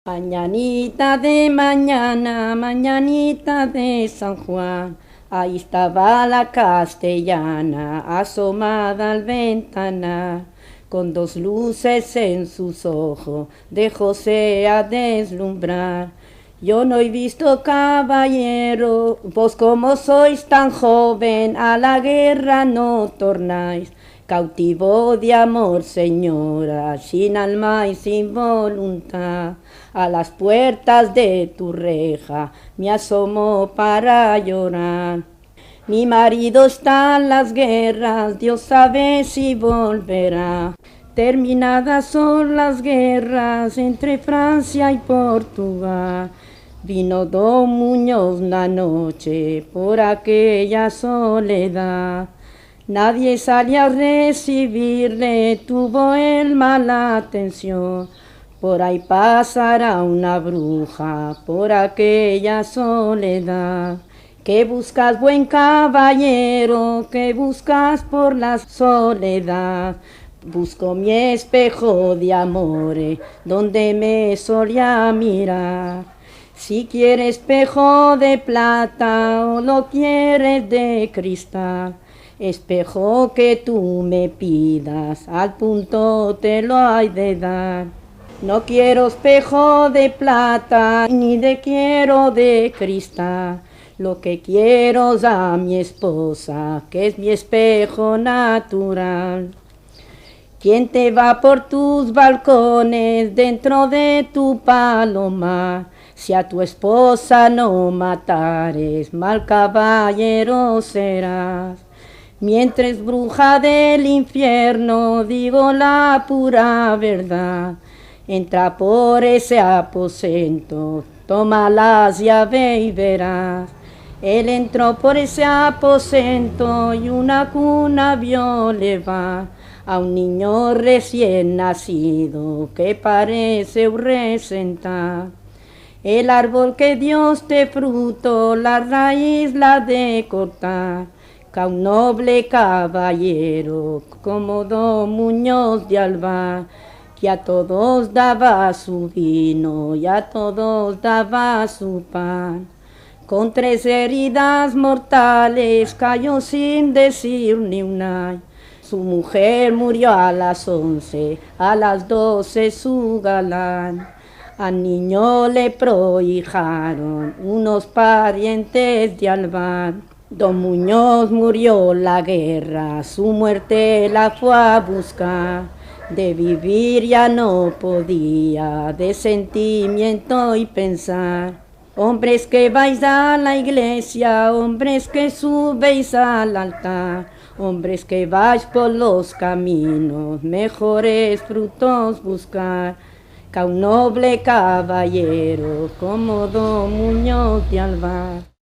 Mañanita de mañana, mañanita de San Juan, ahí estaba la castellana asomada al ventanal, con dos luces en sus ojos, dejóse a deslumbrar. Yo no he visto caballero, vos como sois tan joven, a la guerra no tornáis. Cautivo de amor, señora, sin alma y sin voluntad, a las puertas de tu reja me asomo para llorar. Mi marido está en las guerras, Dios sabe si volverá. Terminadas son las guerras entre Francia y Portugal. Vino Don Muñoz una noche por aquella soledad. Nadie salía a recibirle, tuvo él mala atención. Por ahí pasará una bruja, por aquella soledad. ¿Qué buscas, buen caballero? ¿Qué buscas por la soledad? Busco mi espejo de amores, donde me solía mirar. Si quieres espejo de plata o lo quieres de cristal, espejo que tú me pidas, al punto te lo hay de dar. No quiero espejo de plata, ni de quiero de cristal. Lo que quiero es a mi esposa, que es mi espejo natural. ¿Quién te va por tus balcones dentro de tu palomar? Si a tu esposa no matares, mal caballero serás. Mientras bruja del infierno, digo la pura verdad. Entra por ese aposento, toma las llaves y verás. Él entró por ese aposento y una cuna vio levar a un niño recién nacido que parece un resentar. El árbol que Dios te fruto, la raíz la de cortar. Que a un noble caballero como Don Muñoz de Alvar, que a todos daba su vino y a todos daba su pan. Con 3 heridas mortales cayó sin decir ni una. Su mujer murió a las 11, a las 12 su galán. Al niño le prohijaron unos parientes de Alvar. Don Muñoz murió la guerra, su muerte la fue a buscar. De vivir ya no podía, de sentimiento y pensar. Hombres que vais a la iglesia, hombres que subéis al altar, hombres que vais por los caminos, mejores frutos buscar, que a un noble caballero como Don Muñoz de Alvar.